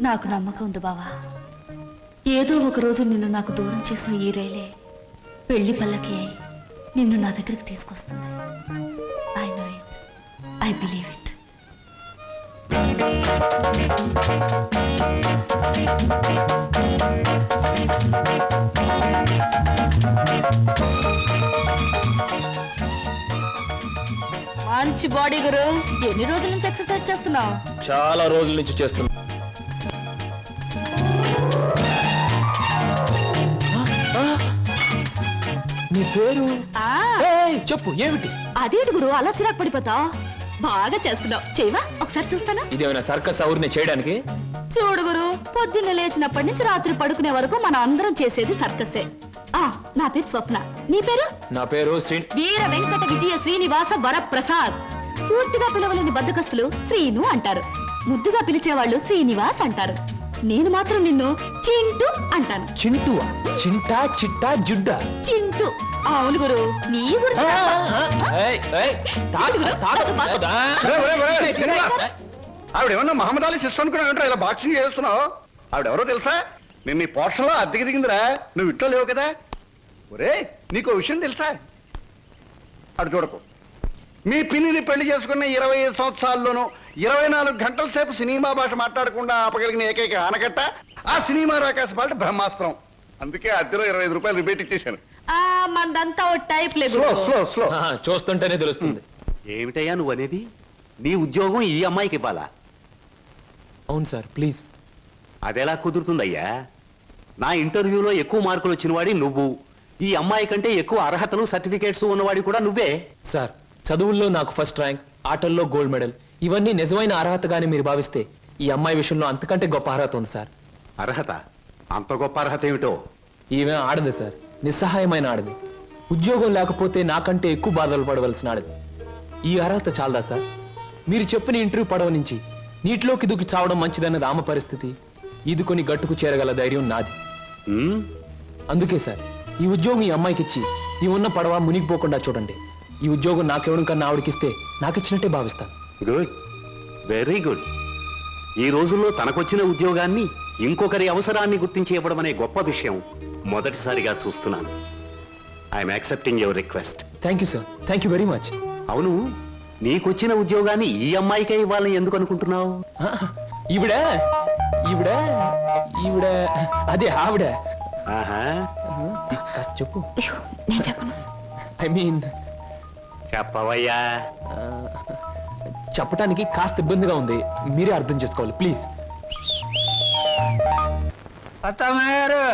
నాకు నమ్మకం ఉంది బావా. ఏదో ఒక రోజు నిన్ను నాకు దూరం చేసిన ఈ రైలే పెళ్లి పల్లకి అయి నిన్ను నా దగ్గరికి తీసుకొస్తుంది. I know it, I believe it. మంచి బాడీ గురు. ఎన్ని రోజుల నుంచి ఎక్సర్సైజ్ చేస్తున్నావు? చాలా రోజుల నుంచి చేస్తున్నా. నీ పేరు చెప్పు, ఏమిటి? అదేంటి గురు అలా చిరాకు పడిపోతావు? బాగా చేస్తున్నావు. చేయవా ఒకసారి చూస్తానా? ఇదేమైనా సర్కస్ ఊరిని చేయడానికి? చూడు గురు, పొద్దున్న లేచినప్పటి నుంచి రాత్రి పడుకునే వరకు మనం అందరం చేసేది సర్కసే. నా పేరు స్వప్న. నీ పేరు? నా పేరు వీర వెంకట విజయ శ్రీనివాస వరప్రసాద్. పూర్తిగా పిలవలేని బద్దకస్తులు శ్రీను అంటారు, ముద్దుగా పిలిచేవాళ్ళు శ్రీనివాస్ అంటారు. నేను మాత్రం నిన్ను చింటూ అంటాను. చింటూవా? చింటా చిట్టా జుడ్డా? చింటూ. అవును గురు, నీ గురించి ఆవిడేమన్నా మహమ్మద్ అలీ సిస్టర్ అనుకున్నా ఇలా బాక్సింగ్ చేస్తున్నావు? ఆవిడెవరో తెలుసా? నేను నీ పోర్షన్లో అద్దెకి దిగిందిరా, నువ్వు ఇంట్లో లేవు కదా. ఒరే నీకో విషయం తెలుసా? అటు చూడకు. మీ పిన్నిని పెళ్లి చేసుకున్న 25 సంవత్సరాల్లోనూ 24 గంటల సేపు సినిమా భాష మాట్లాడకుండా ఆపగలిగిన ఏకైక ఆనకట్ట ఆ సినిమా రాకాశ పాట బ్రహ్మాస్త్రం. అందుకే అద్దెలో 25 రూపాయలు రిబేట్ ఇచ్చేశాను. మందంతా టైప్ లేదు. స్లో చూస్తుంటేనే తెలుస్తుంది. ఏమిటయ్యా నువ్వు అనేది? నీ ఉద్యోగం ఈ అమ్మాయికి ఇవ్వాలా? అవును సార్, ప్లీజ్. అదెలా కుదురుతుందయ్యా? నా ఇంటర్వ్యూలో ఎక్కువ మార్కులు వచ్చినవాడి నువ్వు, ఈ అమ్మాయి కంటే ఎక్కువ అర్హతలు సర్టిఫికేట్స్ ఉన్నవాడి కూడా నువ్వే. సార్, చదువుల్లో నాకు ఫస్ట్ ర్యాంక్, ఆటల్లో గోల్డ్ మెడల్, ఇవన్నీ నిజమైన అర్హతగానే మీరు భావిస్తే ఈ అమ్మాయి విషయంలో అంతకంటే గొప్ప అర్హత ఉంది సార్. అర్హత? అంత గొప్ప అర్హత ఏమిటో? ఈమె ఆడదు సార్, నిస్సహాయమైన ఆడది. ఉద్యోగం లేకపోతే నాకంటే ఎక్కువ బాధలు పడవలసిన ఆడది. ఈ అర్హత చాలదా సార్? మీరు చెప్పిన ఇంటర్వ్యూ పడవ నుంచి నీటిలోకి దూకి చావడం మంచిదన్నది ఆమె పరిస్థితి. ఈదుకొని గట్టుకు చేరగల ధైర్యం నాది. అందుకే సార్, ఈ ఉద్యోగం ఈ అమ్మాయికి ఇచ్చి ఈ ఉన్న పడవ మునిగిపోకుండా చూడండి. ఈ ఉద్యోగం నాకెవడం కన్నా ఆవిడకిస్తే నాకిచ్చినట్టే భావిస్తాను. Good, very good. ఈ రోజుల్లో తనకొచ్చిన ఉద్యోగాన్ని ఇంకొకరి అవసరాన్ని గుర్తించి ఇవ్వడం అనే గొప్ప విషయం మొదటిసారిగా చూస్తున్నాను. I'm accepting your request. Thank you sir, thank you very much. అవును, నీకొచ్చిన ఉద్యోగాన్ని ఈ అమ్మాయికే ఇవ్వాలని ఎందుకు అనుకుంటున్నావు? ఈవిడ ఈవిడ ఈవిడ అదే ఆవిడ. కాస్త చెప్పు. నేను చెప్పను. ఐ మీన్ చెప్పవయ్యా. చెప్పడానికి కాస్త ఇబ్బందిగా ఉంది, మీరే అర్థం చేసుకోవాలి ప్లీజ్. అత్తమ్మ గారు